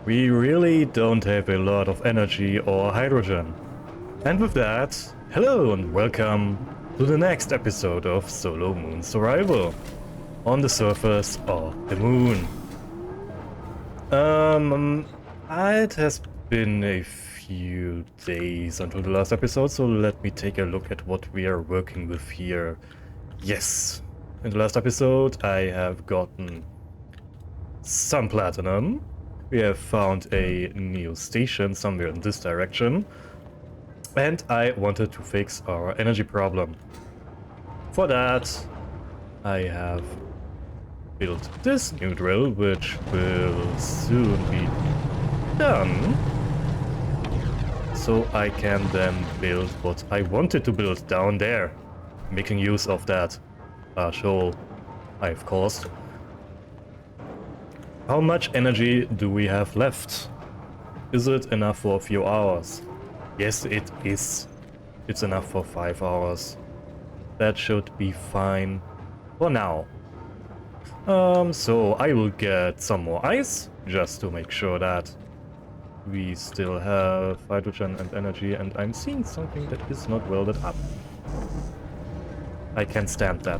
we really don't have a lot of energy or hydrogen. And with that, hello and welcome to the next episode of Solo Moon Survival on the surface of the moon. It has been a few days until the last episode, so let me take a look at what we are working with here. Yes, in the last episode I have gotten some platinum. We have found a new station somewhere in this direction. And I wanted to fix our energy problem. For that, I have built this new drill, which will soon be done. So I can then build what I wanted to build down there, making use of that large hole I've caused. How much energy do we have left? Is it enough for a few hours? Yes, it is. It's enough for 5 hours. That should be fine for now. So I will get some more ice, just to make sure that we still have hydrogen and energy, and I'm seeing something that is not welded up. I can't stand that.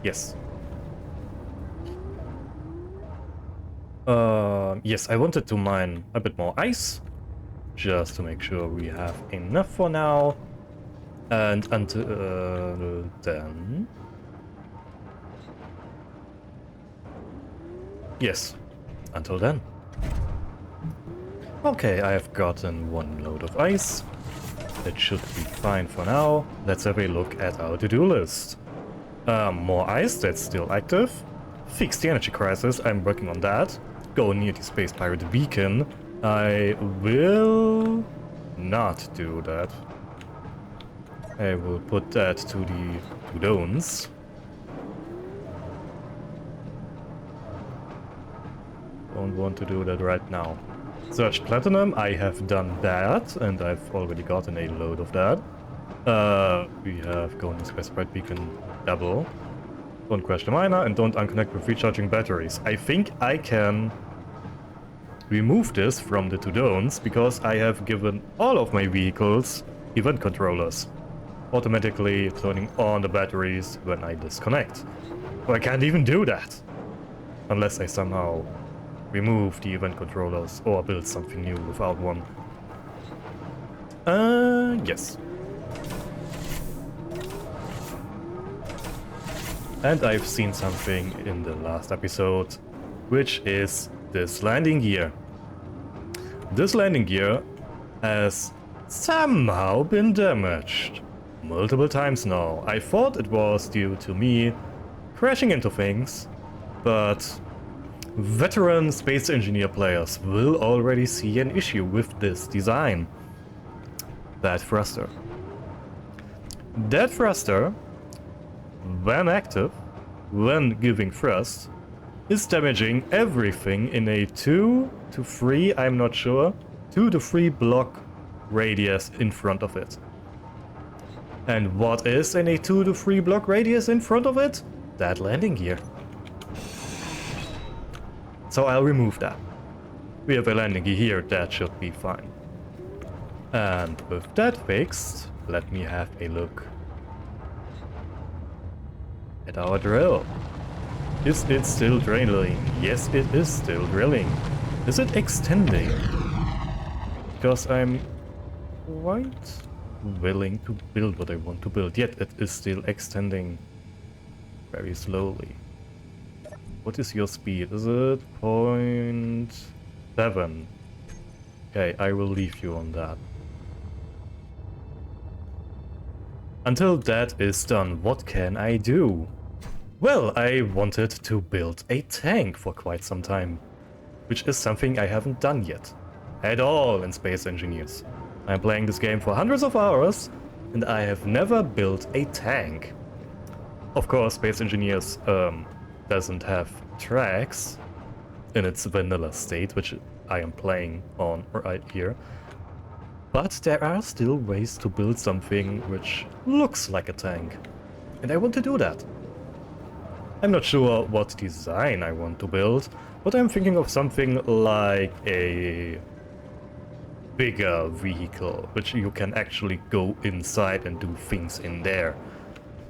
Yes. Yes, I wanted to mine a bit more ice, just to make sure we have enough for now. And until then... Yes, until then. Okay, I have gotten one load of ice. That should be fine for now. Let's have a look at our to-do list. More ice, that's still active. Fix the energy crisis, I'm working on that. Go near the Space Pirate Beacon. I will not do that. I will put that to the to-don'ts. Don't want to do that right now. Search platinum, I have done that, and I've already gotten a load of that. We have going to Space Pirate Beacon double. Don't crash the miner and don't unconnect with recharging batteries. I think I can remove this from the to-don'ts because I have given all of my vehicles event controllers, automatically turning on the batteries when I disconnect. So I can't even do that unless I somehow remove the event controllers or build something new without one. Yes. And I've seen something in the last episode, which is this landing gear. This landing gear has somehow been damaged multiple times now. I thought it was due to me crashing into things, but veteran space engineer players will already see an issue with this design. That thruster. That thruster, when active, when giving thrust, is damaging everything in a 2 to 3, I'm not sure, 2 to 3 block radius in front of it. And what is in a 2 to 3 block radius in front of it? That landing gear. So I'll remove that. We have a landing gear here, that should be fine. And with that fixed, let me have a look at our drill. Is it still drilling? Yes, it is still drilling. Is it extending? Because I'm quite willing to build what I want to build, yet it is still extending very slowly. What is your speed? Is it 0.7? Okay, I will leave you on that. Until that is done, what can I do? Well, I wanted to build a tank for quite some time, which is something I haven't done yet, at all in Space Engineers. I'm playing this game for hundreds of hours, and I have never built a tank. Of course, Space Engineers doesn't have tracks in its vanilla state, which I am playing on right here. But there are still ways to build something which looks like a tank. And I want to do that. I'm not sure what design I want to build, but I'm thinking of something like a bigger vehicle, which you can actually go inside and do things in there.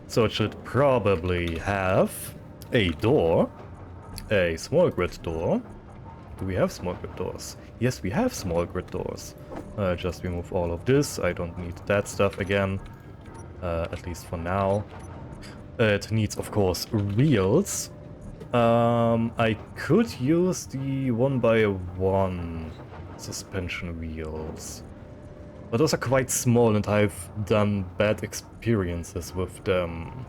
So it should probably have a door, a small grid door. Do we have small grid doors? Yes, we have small grid doors. Just remove all of this. I don't need that stuff again, at least for now. It needs, of course, wheels. I could use the 1x1 suspension wheels, but those are quite small and I've done bad experiences with them.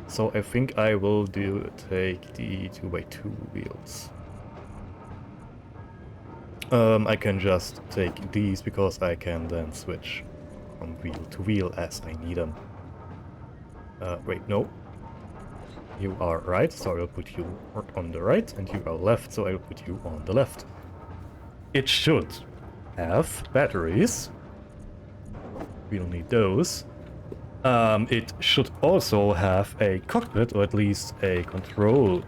So I think I will take the 2x2 wheels. I can just take these because I can then switch from wheel to wheel as I need them. Wait, no. You are right, so I'll put you on the right, and you are left, so I'll put you on the left. It should have batteries. We'll need those. It should also have a cockpit, or at least a control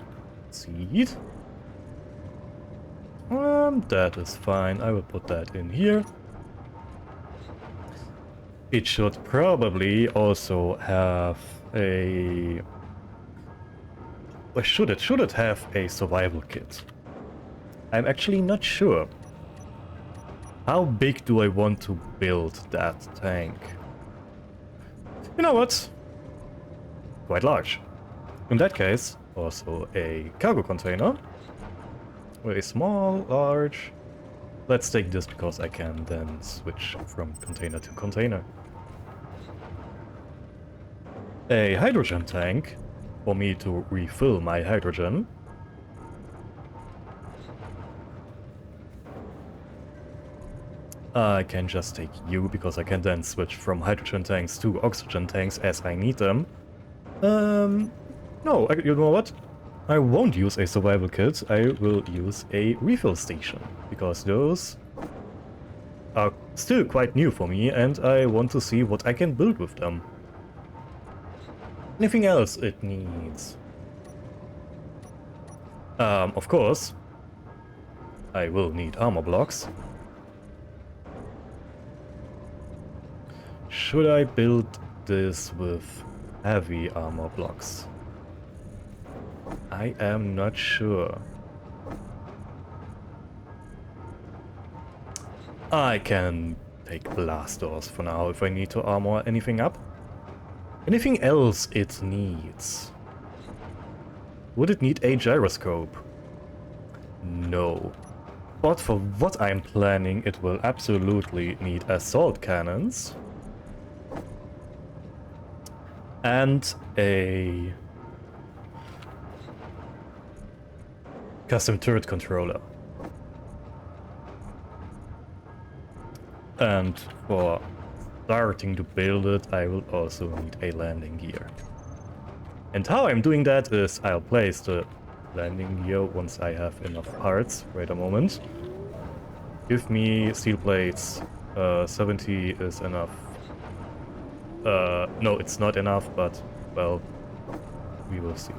seat. That is fine. I will put that in here. It should probably also have a... Or should it have a survival kit? I'm actually not sure. How big do I want to build that tank? You know what? Quite large. In that case, also a cargo container. Very small, large. Let's take this because I can then switch from container to container. A hydrogen tank for me to refill my hydrogen. I can just take you because I can then switch from hydrogen tanks to oxygen tanks as I need them. No, you know what? I won't use a survival kit, I will use a refill station, because those are still quite new for me and I want to see what I can build with them. Anything else it needs? Of course, I will need armor blocks. Should I build this with heavy armor blocks? I am not sure. I can take blast doors for now if I need to armor anything up. Anything else it needs? Would it need a gyroscope? No. But for what I'm planning, it will absolutely need assault cannons. And a custom turret controller. And for starting to build it, I will also need a landing gear. And how I'm doing that is I'll place the landing gear once I have enough parts. Wait a moment. Give me steel plates. 70 is enough. No, it's not enough, but, well, we will see.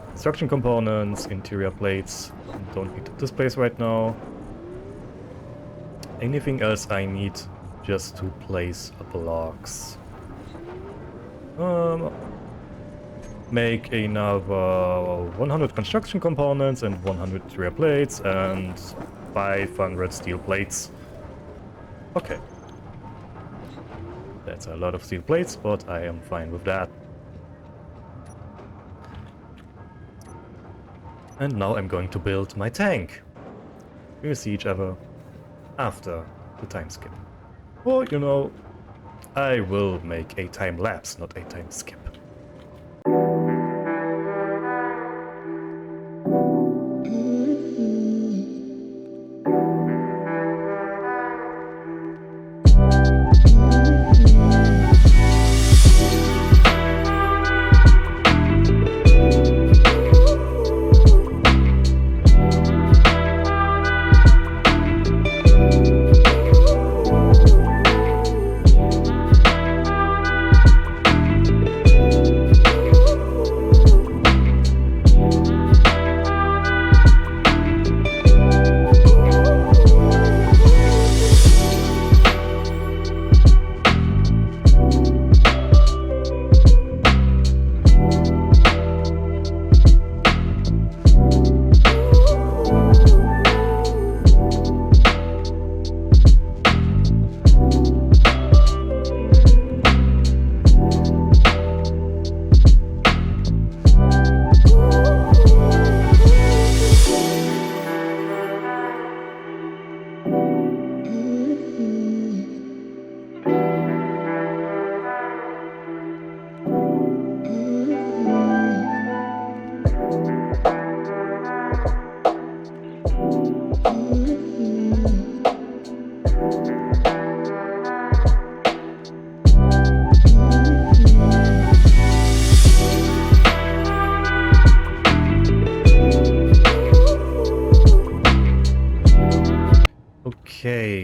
Construction components, interior plates. Don't need this place right now. Anything else I need just to place blocks? Make another 100 construction components and 100 interior plates and 500 steel plates. Okay. That's a lot of steel plates, but I am fine with that. And now I'm going to build my tank. We will see each other after the time skip. Or, you know, I will make a time lapse, not a time skip.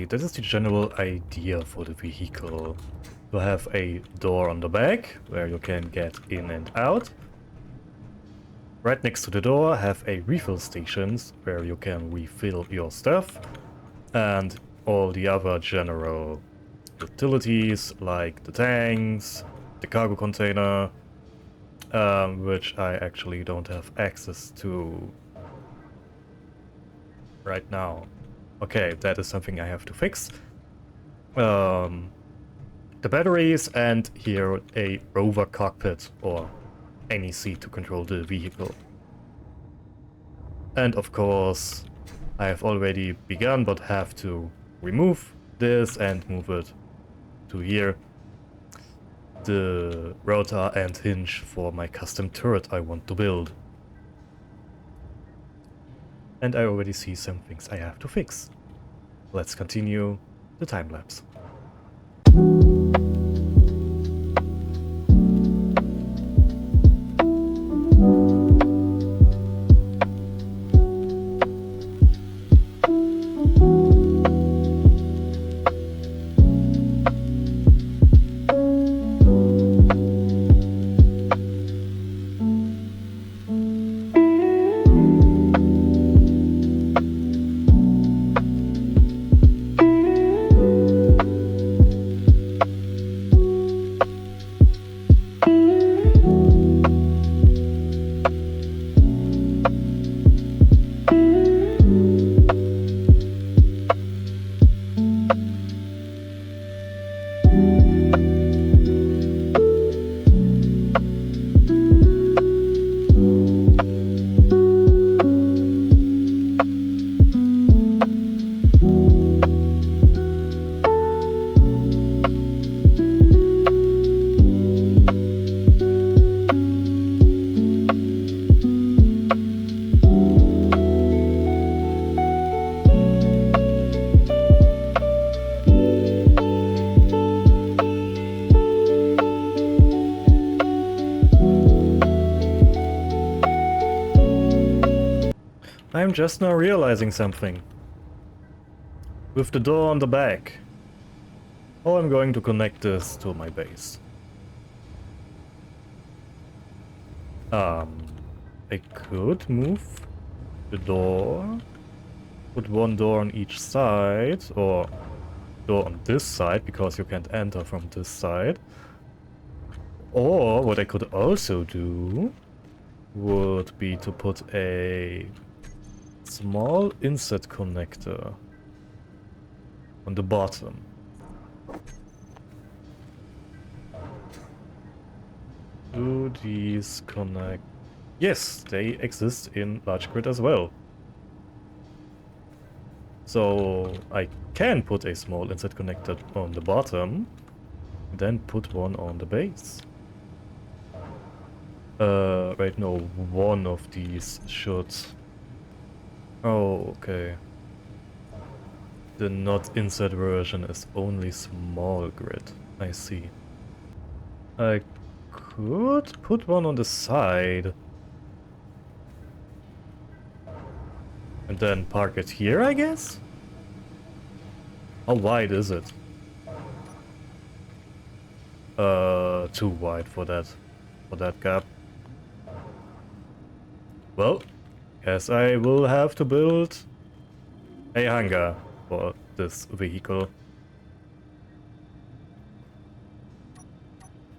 this is the general idea for the vehicle. To have a door on the back where you can get in and out. Right next to the door have a refill stations where you can refill your stuff. And all the other general utilities like the tanks, the cargo container, which I actually don't have access to right now. Okay, that is something I have to fix. The batteries, and here a rover cockpit or any seat to control the vehicle. And of course, I have already begun but have to remove this and move it to here. The rotor and hinge for my custom turret I want to build. And I already see some things I have to fix. Let's continue the time lapse. I'm just now realizing something. With the door on the back, how I'm going to connect this to my base. I could move the door, put one door on each side, or door on this side, because you can't enter from this side. Or what I could also do would be to put a small inset connector on the bottom. Do these connect? Yes, they exist in large grid as well. So I can put a small inset connector on the bottom, then put one on the base. Right, no, one of these should... Oh, okay. The not insert version is only small grid. I see. I could put one on the side. And then park it here, I guess? How wide is it? Too wide for that gap. Well, guess I will have to build a hangar for this vehicle.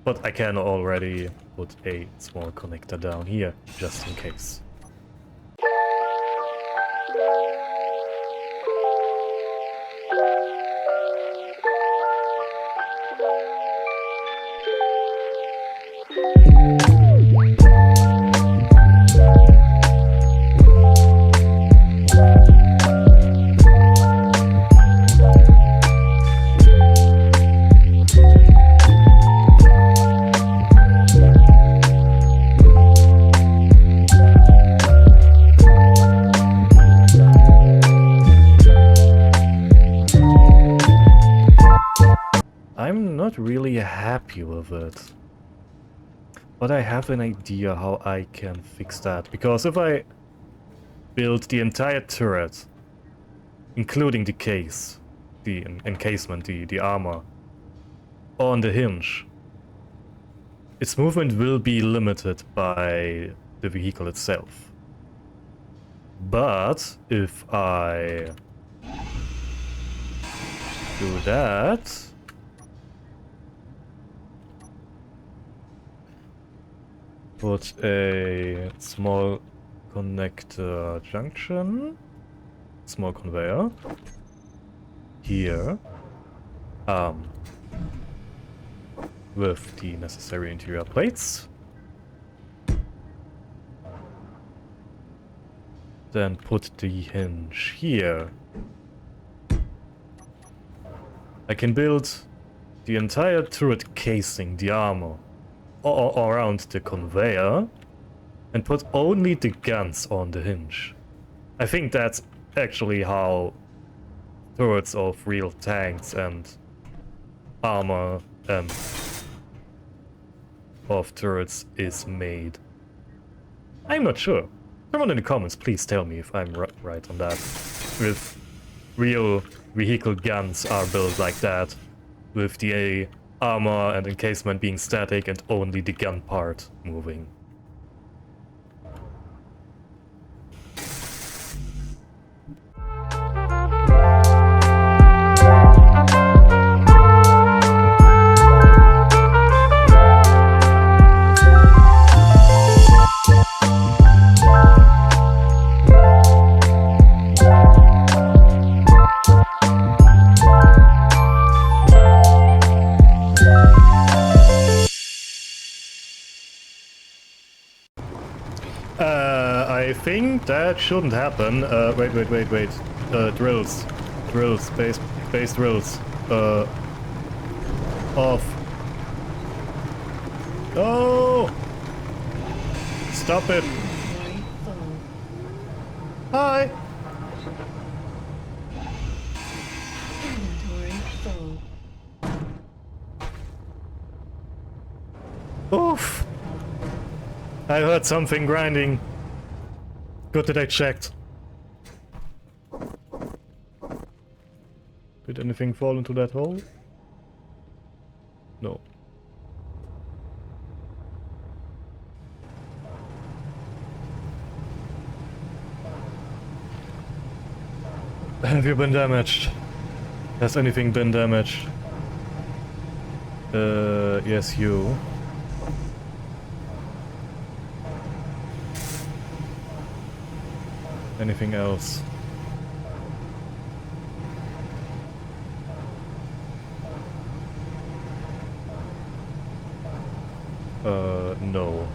But I can already put a small connector down here, just in case. I'm not really happy with it. But I have an idea how I can fix that. Because if I build the entire turret, including the the encasement, the armor, on the hinge, its movement will be limited by the vehicle itself. But if I do that, put a small connector junction, small conveyor here, with the necessary interior plates. Then put the hinge here. I can build the entire turret casing, the armor, around the conveyor, and put only the guns on the hinge. I think that's actually how turrets of real tanks and armor of turrets is made. I'm not sure. Someone in the comments, please tell me if I'm right on that. If real vehicle guns are built like that, with the armor and encasement being static and only the gun part moving. I think that shouldn't happen. Wait. Drills. Base drills. Off. Oh! Stop it. Hi! Oof! I heard something grinding. Good that I checked. Did anything fall into that hole? No. Have you been damaged? Has anything been damaged? Yes, you. Anything else? No.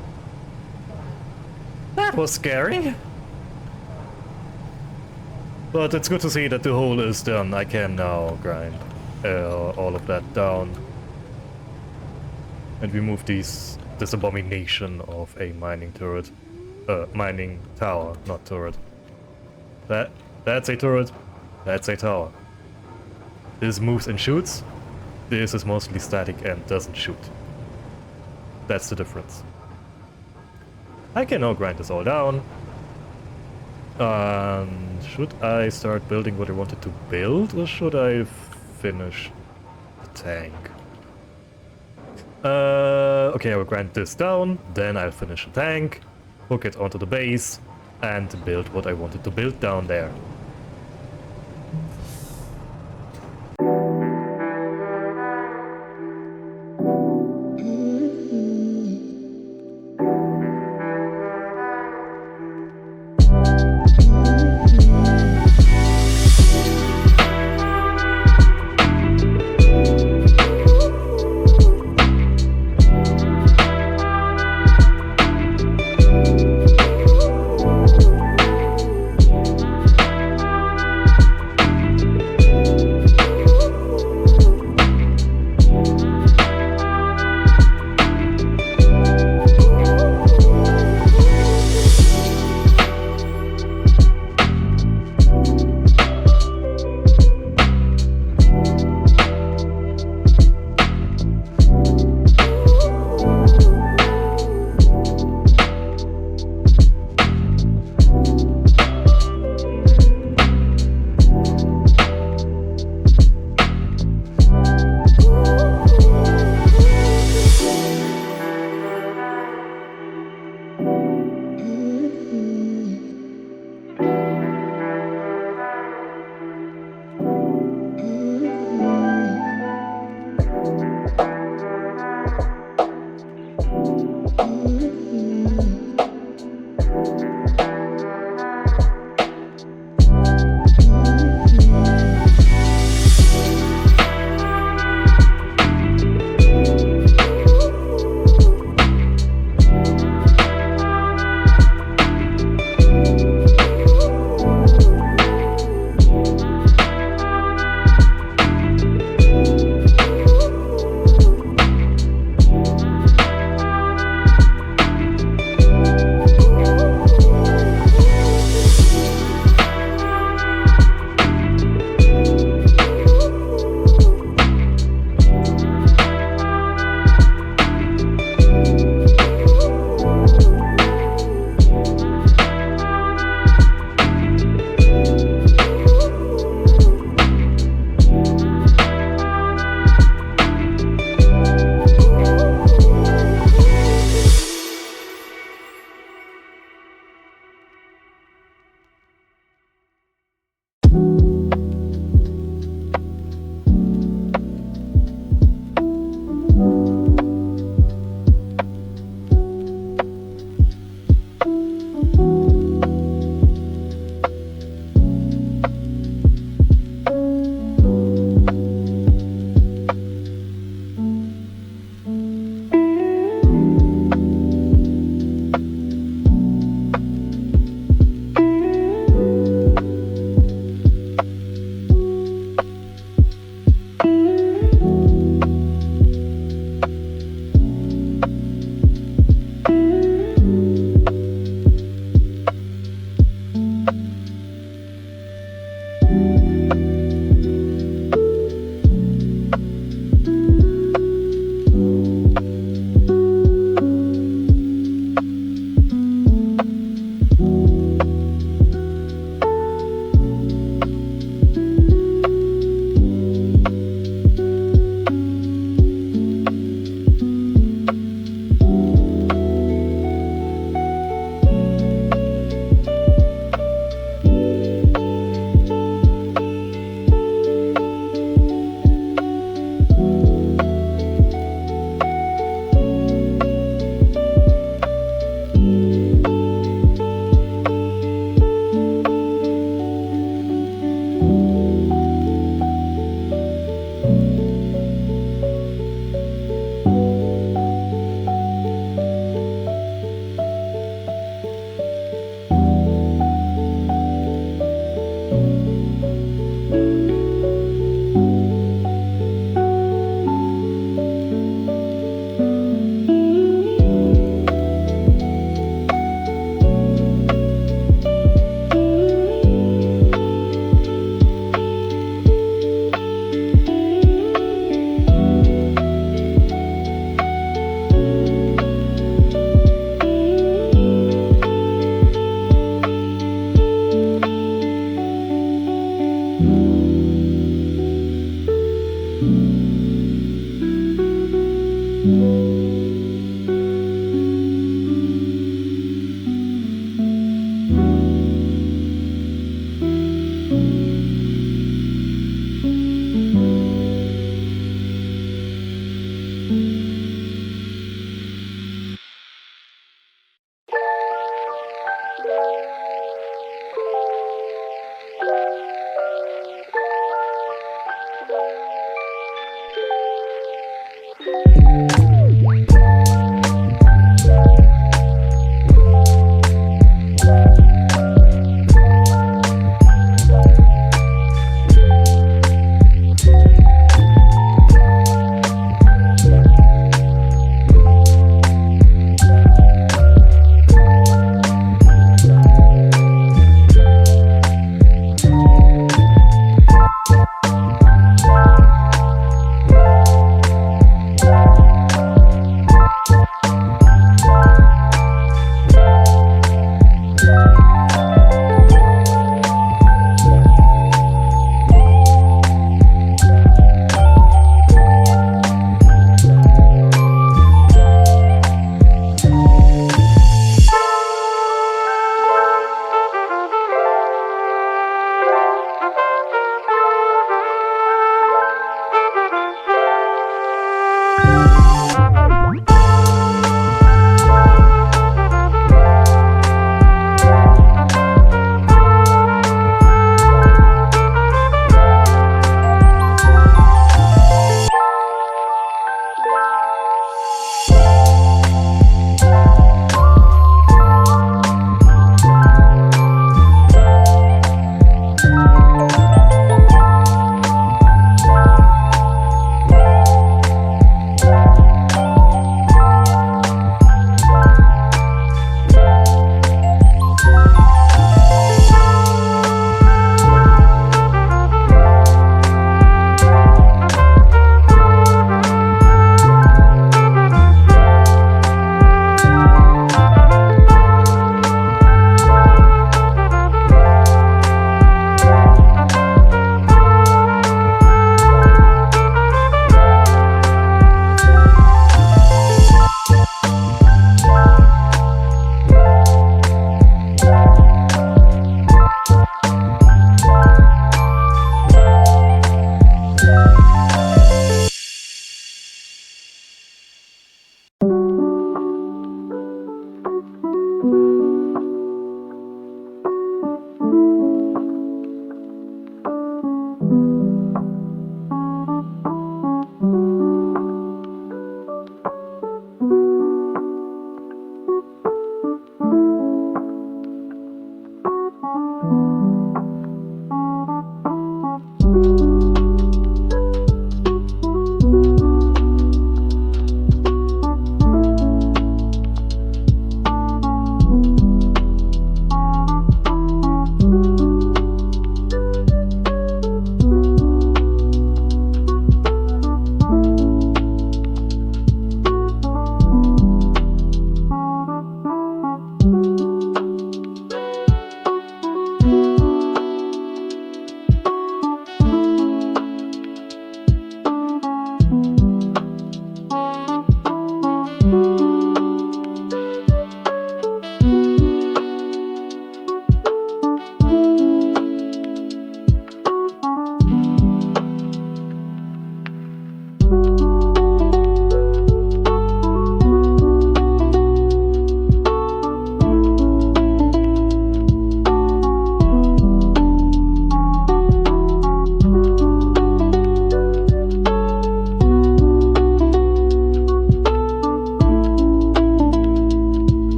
That was scary. But it's good to see that the hole is done. I can now grind all of that down. And remove this abomination of a mining turret. Mining tower, not turret. That's a turret. That's a tower. This moves and shoots. This is mostly static and doesn't shoot. That's the difference. I can now grind this all down. Should I start building what I wanted to build, or should I finish the tank? Okay, I will grind this down, then I'll finish the tank, hook it onto the base, and build what I wanted to build down there.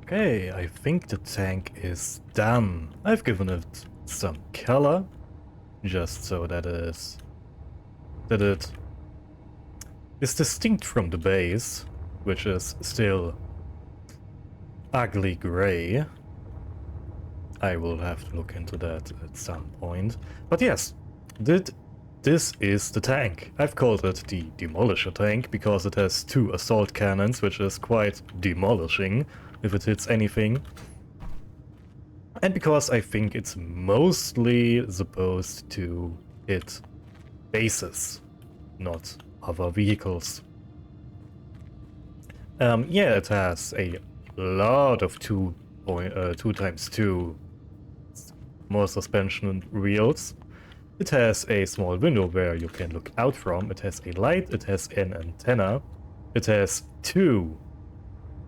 Okay, I think the tank is done. I've given it some color, just so that it is distinct from the base, which is still ugly gray. I will have to look into that at some point. But yes, this is the tank. I've called it the Demolisher tank because it has 2 assault cannons, which is quite demolishing if it hits anything. And because I think it's mostly supposed to hit bases, not other vehicles. Yeah, it has a lot of 2x2 more suspension wheels. It has a small window where you can look out from. It has a light, it has an antenna, it has 2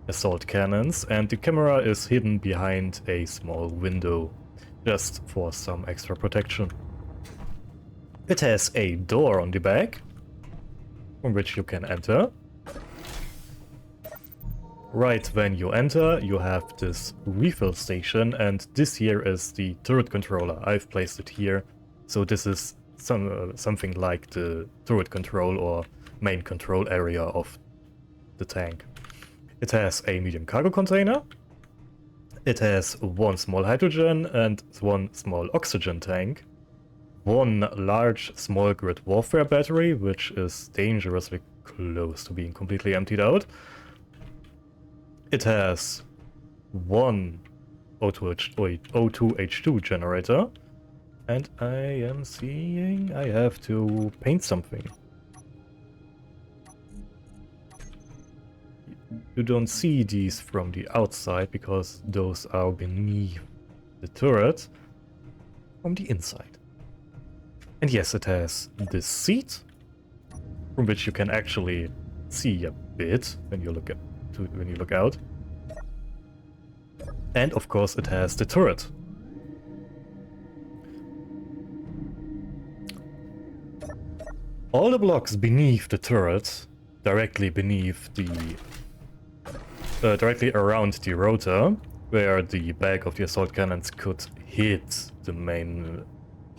assault cannons, and the camera is hidden behind a small window, just for some extra protection. It has a door on the back, from which you can enter. Right when you enter, you have this refill station, and this here is the turret controller. I've placed it here, so this is something like the turret control or main control area of the tank. It has a medium cargo container. It has 1 small hydrogen and 1 small oxygen tank. 1 large small grid warfare battery, which is dangerously close to being completely emptied out. It has 1 O2H2 generator. And I am seeing I have to paint something. You don't see these from the outside because those are beneath the turret, from the inside. And yes, it has this seat, from which you can actually see a bit when you look out. And of course it has the turret. All the blocks beneath the turret, directly beneath the directly around the rotor, where the back of the assault cannons could hit the main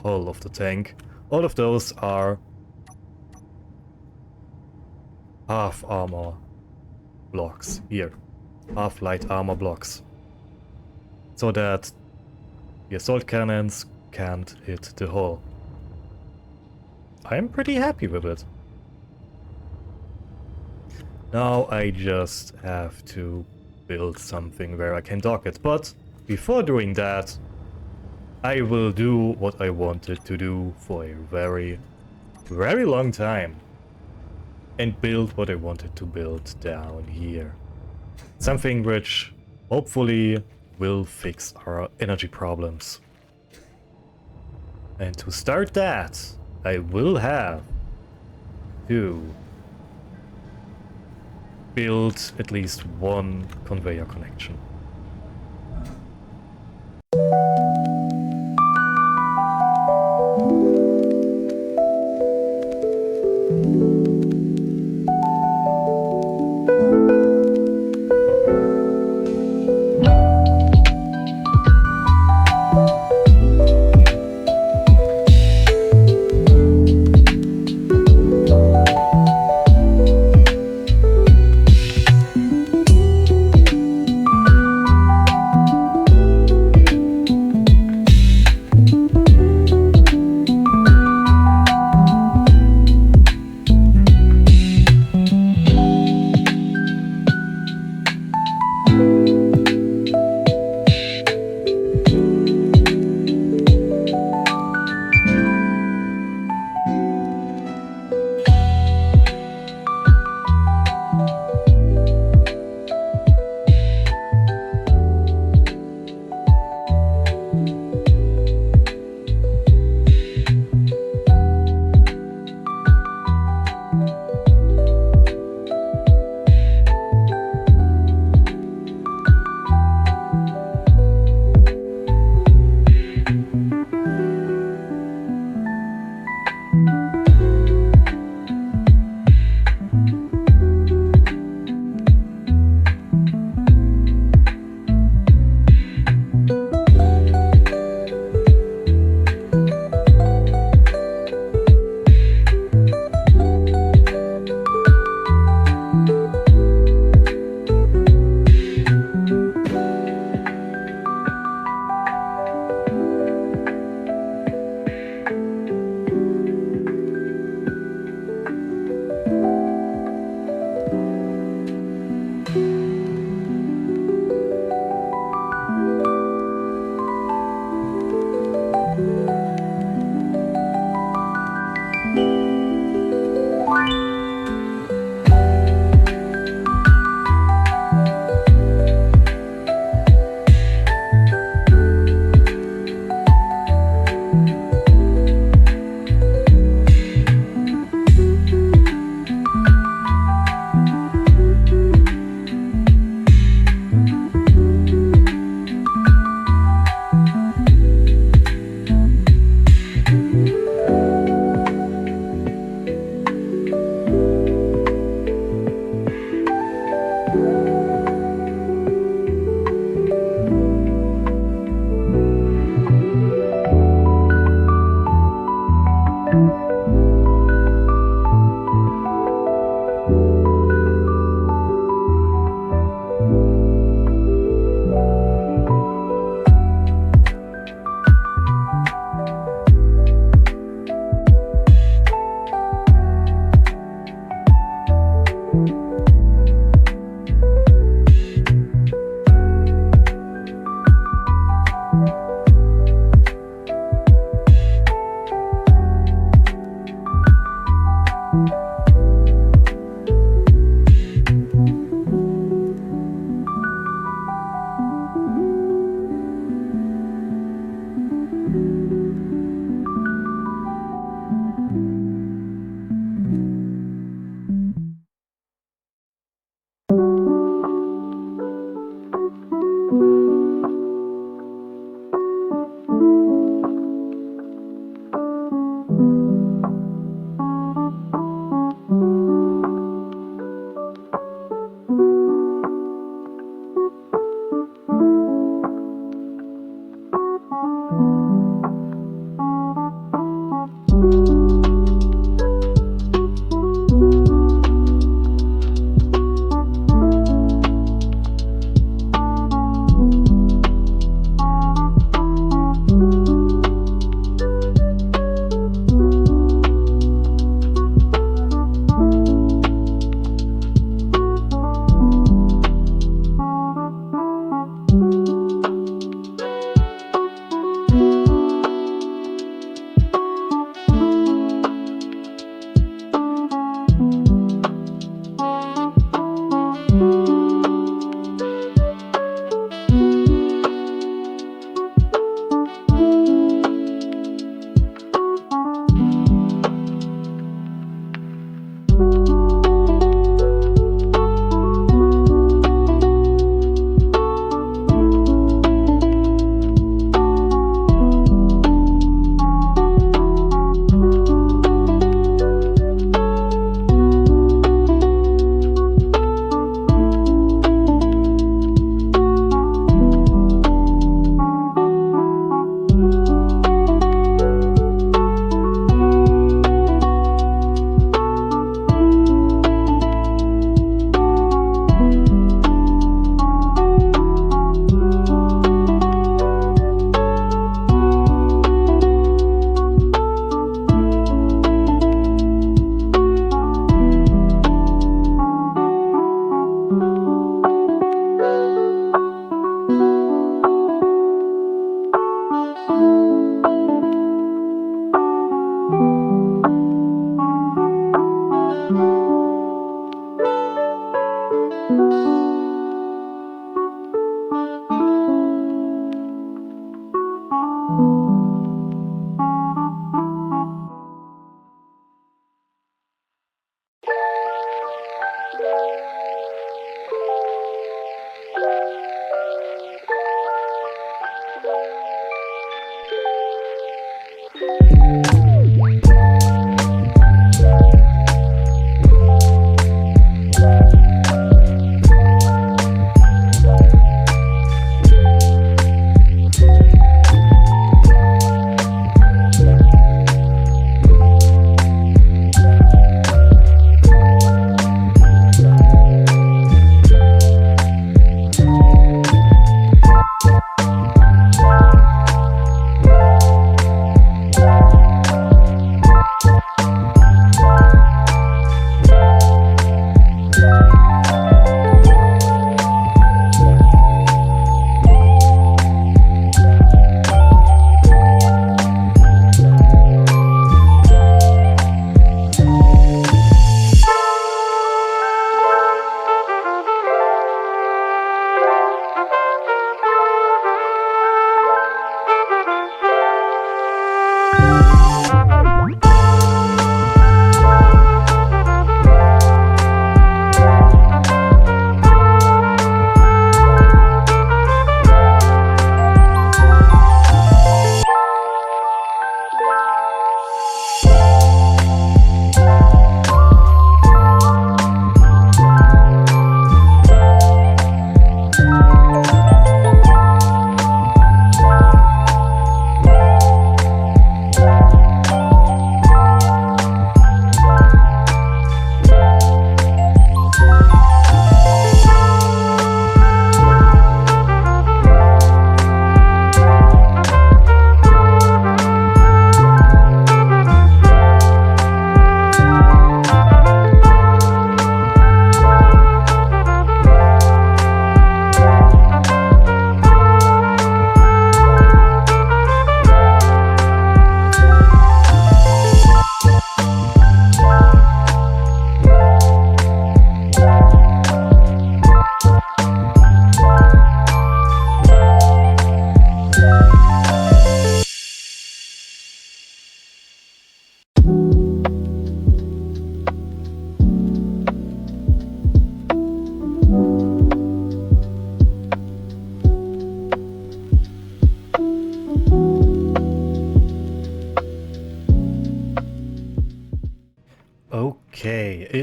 hull of the tank. All of those are half armor blocks here, half light armor blocks, so that the assault cannons can't hit the hull. I'm pretty happy with it. Now I just have to build something where I can dock it, but before doing that, I will do what I wanted to do for a very, very long time, and build what I wanted to build down here. Something which hopefully will fix our energy problems. And to start that, I will have to build at least 1 conveyor connection.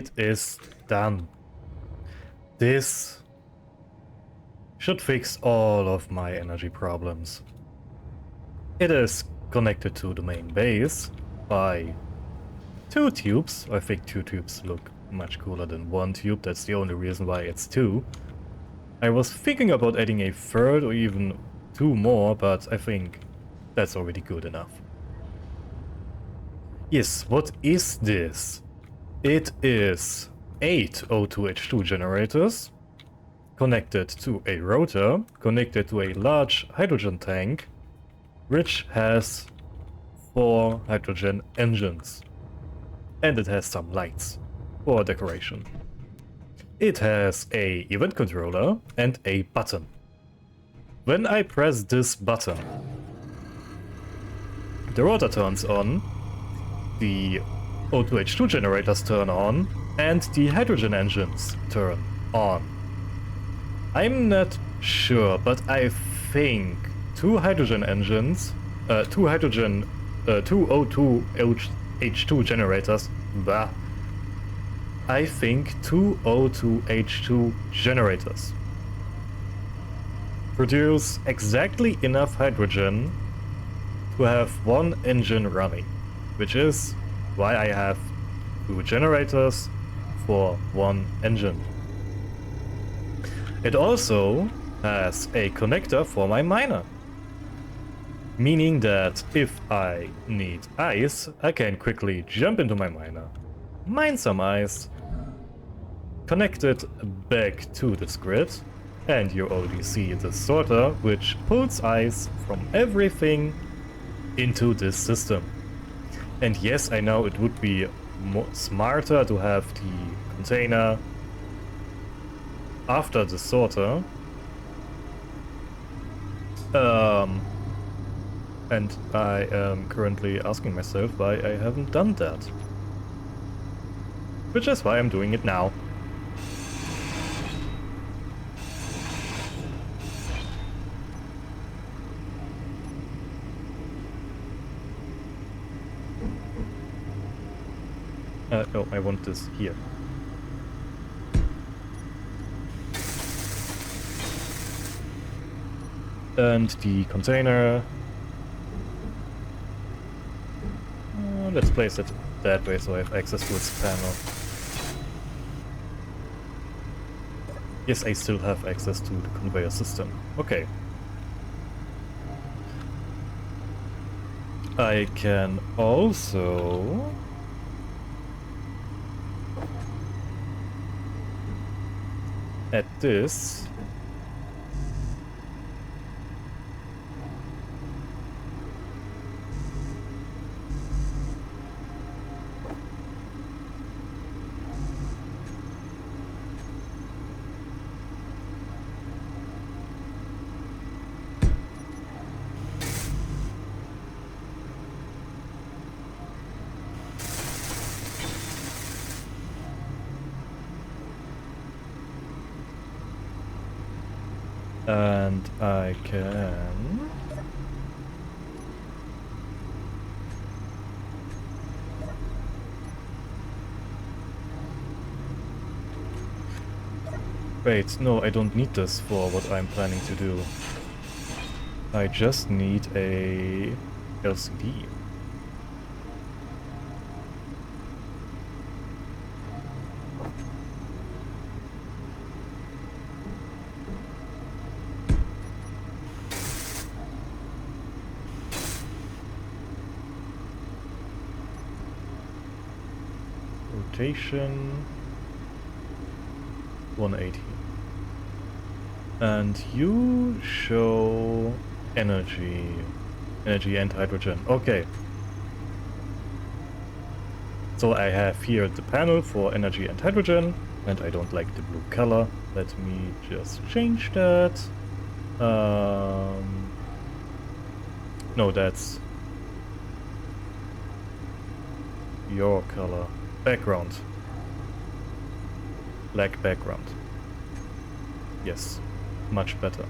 it is done. This should fix all of my energy problems. It is connected to the main base by 2 tubes. I think 2 tubes look much cooler than 1 tube. That's the only reason why it's 2. I was thinking about adding a third or even 2 more, but I think that's already good enough. Yes, what is this? It is 8 O2H2 generators connected to a rotor, connected to a large hydrogen tank, which has 4 hydrogen engines. And it has some lights for decoration. It has a event controller and a button. When I press this button, the rotor turns on, the O2H2 generators turn on, and the hydrogen engines turn on. I'm not sure, but I think 2 hydrogen engines, 2 O2H2 generators, I think 2 O2H2 generators produce exactly enough hydrogen to have 1 engine running, which is why I have 2 generators for 1 engine. It also has a connector for my miner, meaning that if I need ice, I can quickly jump into my miner, mine some ice, connect it back to this grid, and you already see the sorter, which pulls ice from everything into this system. And yes, I know it would be smarter to have the container after the sorter. And I am currently asking myself why I haven't done that. Which is why I'm doing it now. No, I want this here. And the container... let's place it that way so I have access to its panel. Yes, I still have access to the conveyor system. Okay. I can also... add this. And I can... Wait, no, I don't need this for what I'm planning to do. I just need a LCD. Rotation 180. And you show energy and hydrogen. Okay. So I have here the panel for energy and hydrogen, and I don't like the blue color. Let me just change that. No, that's your color. Background. Black background. Yes, much better.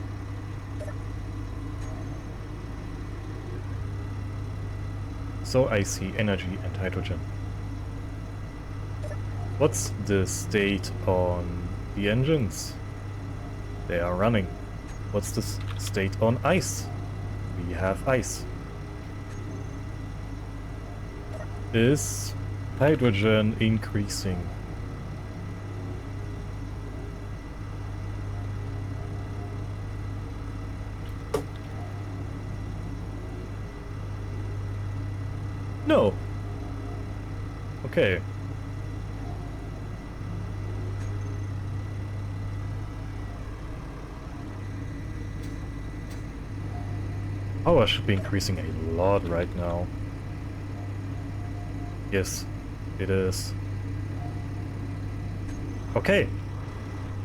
So I see energy and hydrogen. What's the state on the engines? They are running. What's the state on ice? We have ice. Is hydrogen increasing? No. Okay. Power should be increasing a lot right now. Yes, it is. Okay.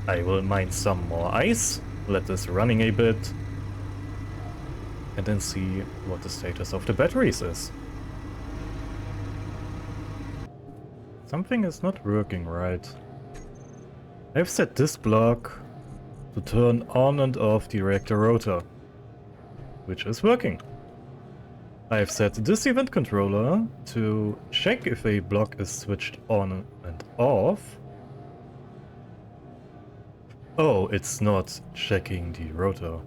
I will mine some more ice, let this running a bit, and then see what the status of the batteries is. Something is not working right. I've set this block to turn on and off the reactor rotor, which is working. I've set this event controller to check if a block is switched on and off. Oh, it's not checking the rotor.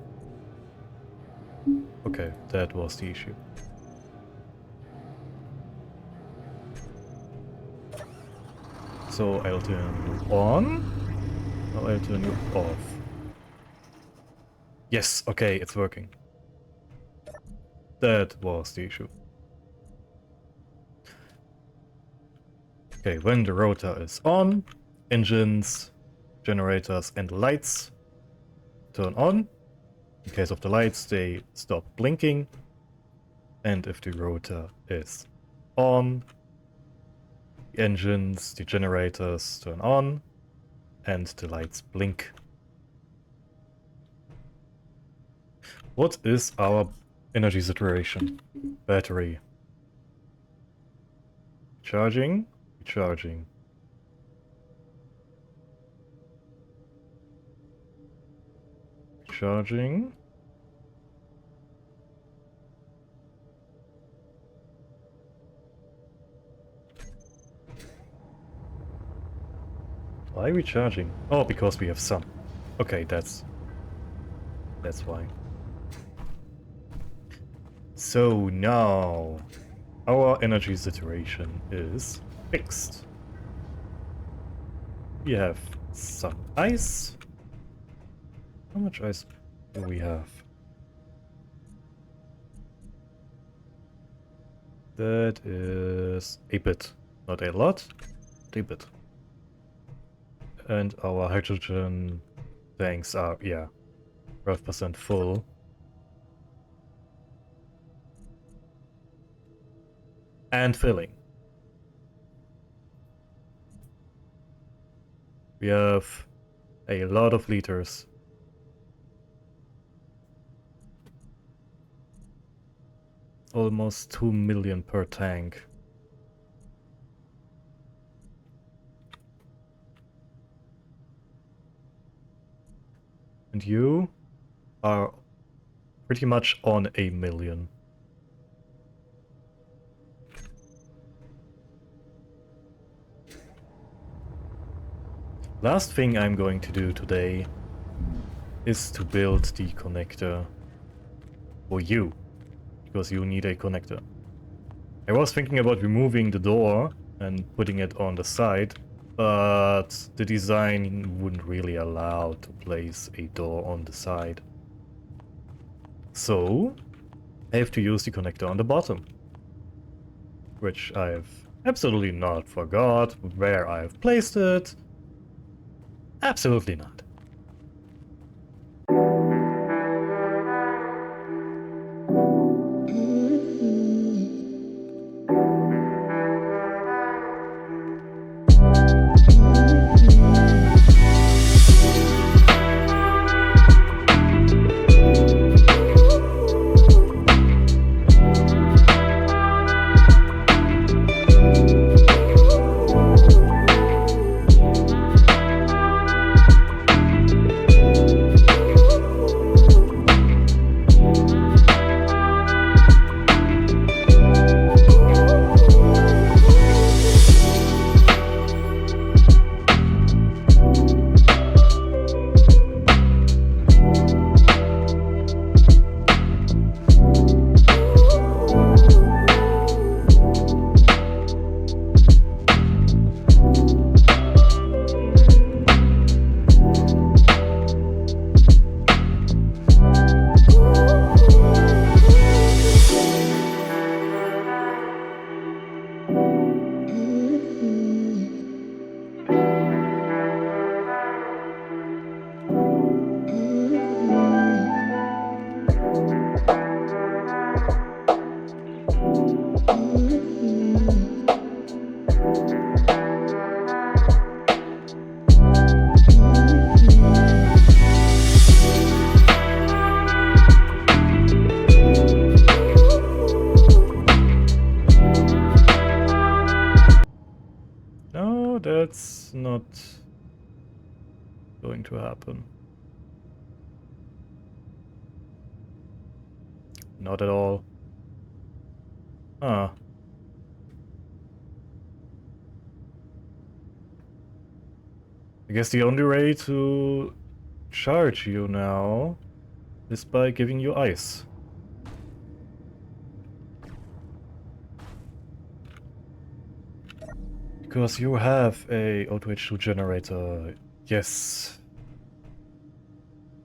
Okay, that was the issue. So I'll turn you on. Now I'll turn you off. Yes, okay, it's working. That was the issue. Okay, when the rotor is on, engines, generators and lights turn on. In case of the lights, they stop blinking. And if the rotor is on, the engines, the generators turn on, and the lights blink. What is our energy situation? Battery. Charging, recharging. Charging. Why are we charging? Oh, because we have sun. Okay, that's why. So now our energy situation is fixed. We have some ice. How much ice do we have? That is a bit. Not a lot, but a bit. And our hydrogen tanks are, yeah, 12% full. And filling. We have a lot of liters. Almost 2 million per tank. And you are pretty much on 1 million. Last thing I'm going to do today is to build the connector for you, because you need a connector. I was thinking about removing the door and putting it on the side, but the design wouldn't really allow to place a door on the side. So I have to use the connector on the bottom, which I've absolutely not forgot where I've placed it. Absolutely not. going to happen. Not at all. Ah. I guess the only way to charge you now is by giving you ice. Because you have a O2H2 generator, yes.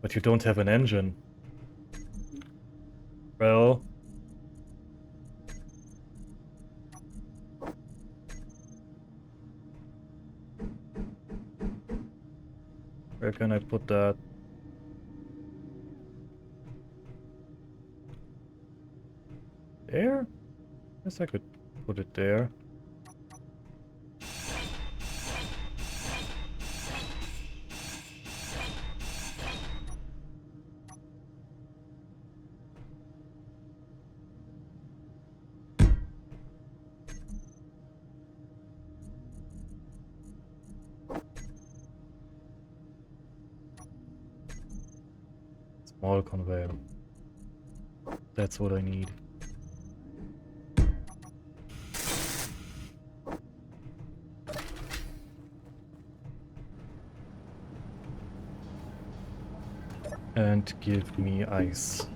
But you don't have an engine. Well... where can I put that? There? Guess I could put it there. Small conveyor. That's what I need. And give me ice.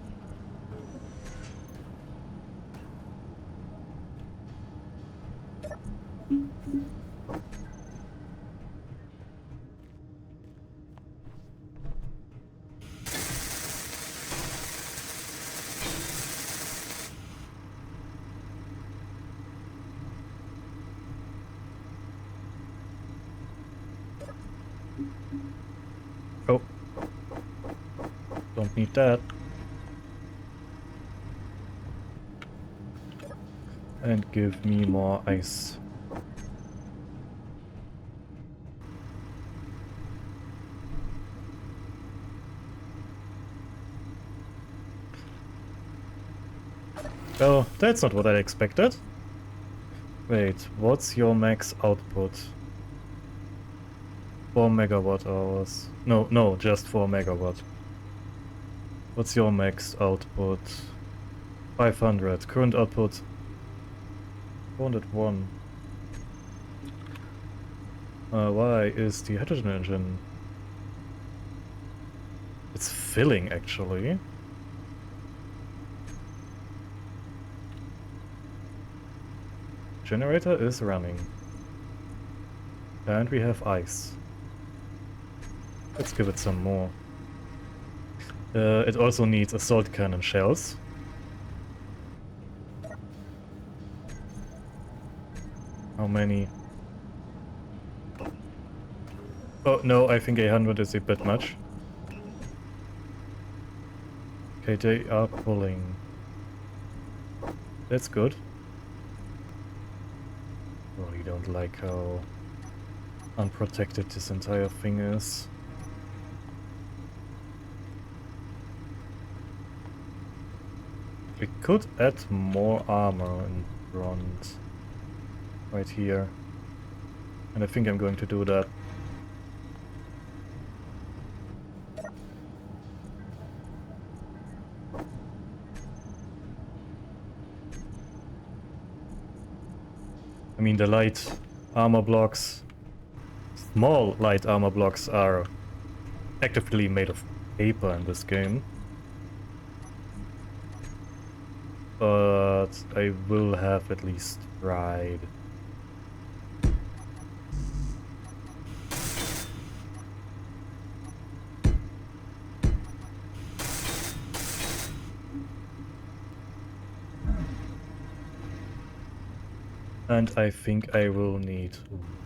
Oh. Don't need that. And give me more ice. Oh, that's not what I expected. Wait, what's your max output? 4 megawatt hours. No, just 4 megawatt. What's your max output? 500. Current output 401. Why is the hydrogen engine? It's filling actually. Generator is running. And we have ice. Let's give it some more. It also needs assault cannon shells. How many? Oh no, I think 100 is a bit much. Okay, they are pulling. That's good. Really don't like how unprotected this entire thing is. We could add more armor in front. Right here. And I think I'm going to do that. I mean, the light armor blocks, small light armor blocks are actively made of paper in this game. But I will have at least tried. And I think I will need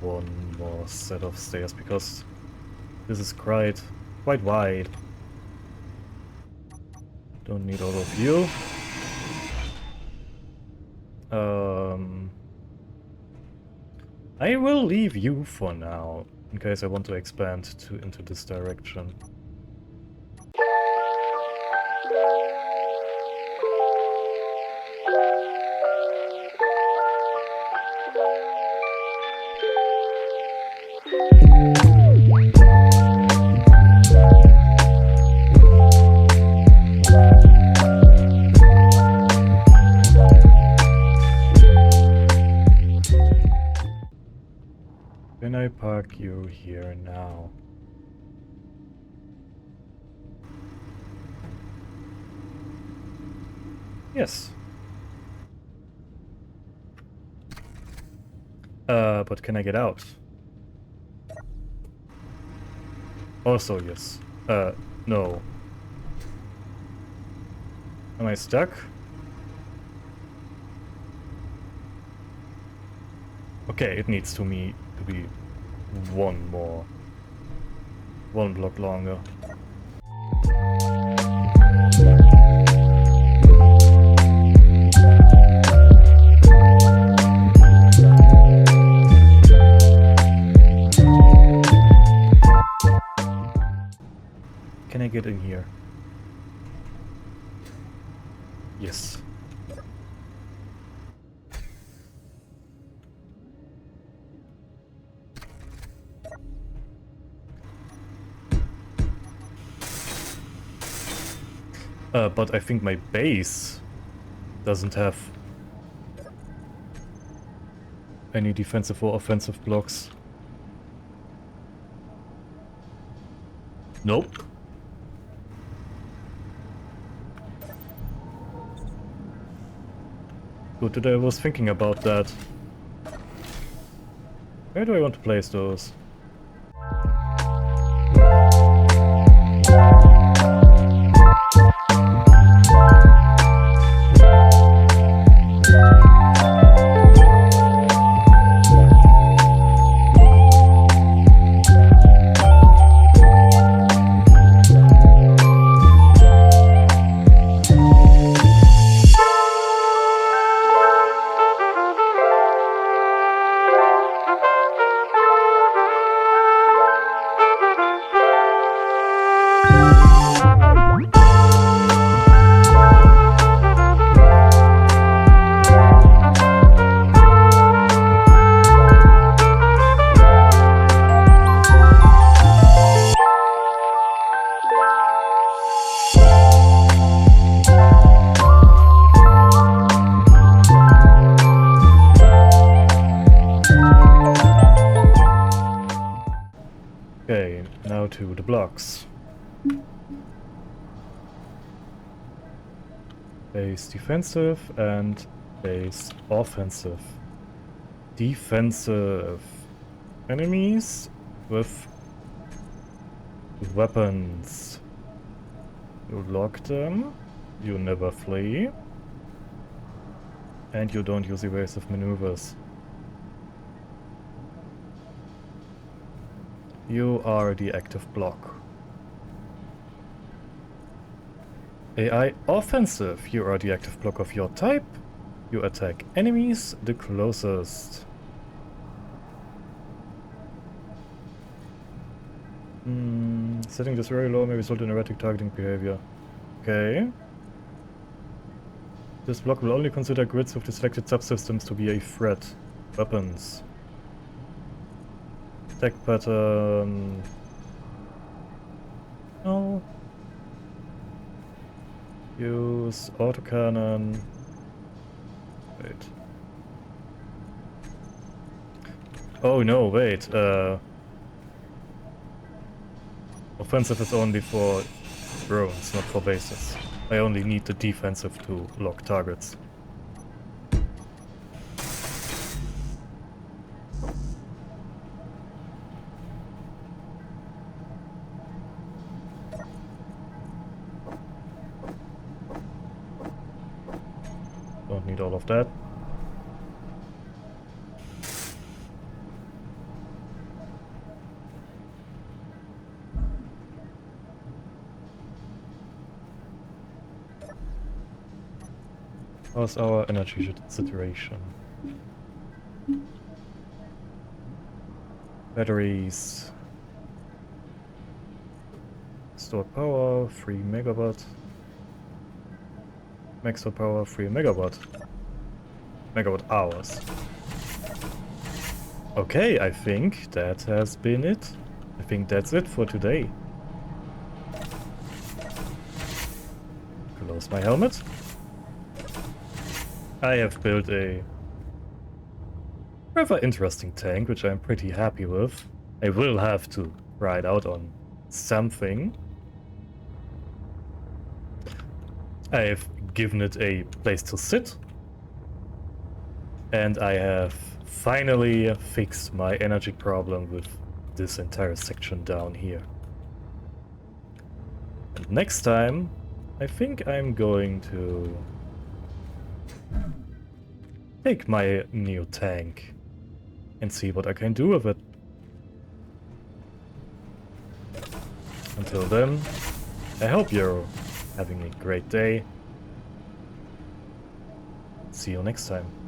one more set of stairs because this is quite wide. Don't need all of you. I will leave you for now, in case I want to expand into this direction. here now? Yes. But can I get out? Also, yes. No. Am I stuck? Okay, it needs to be one block longer. Can I get in here? Yes. But I think my base doesn't have any defensive or offensive blocks. Nope. Good that I was thinking about that. Where do I want to place those? Okay, now to the blocks. Base defensive and base offensive. Defensive. Enemies with weapons. You lock them, you never flee, and you don't use evasive maneuvers. You are the active block. AI offensive. You are the active block of your type. You attack enemies the closest. Setting this very low may result in erratic targeting behavior. Okay. This block will only consider grids of the selected subsystems to be a threat. Weapons. Attack pattern. No. Use autocannon. Wait. Oh no, wait. Offensive is only for drones, not for bases. I only need the defensive to lock targets. Don't need all of that. How's our energy situation? Batteries. Stored power, 3 megawatt. Maximum power, 3 megawatt. Megawatt hours. Okay, I think that has been it. I think that's it for today. Close my helmet. I have built a rather interesting tank, which I'm pretty happy with. I will have to try it out on something. I've given it a place to sit. And I have finally fixed my energy problem with this entire section down here. And next time, I think I'm going to take my new tank and see what I can do with it. Until then, I hope you're having a great day. See you next time.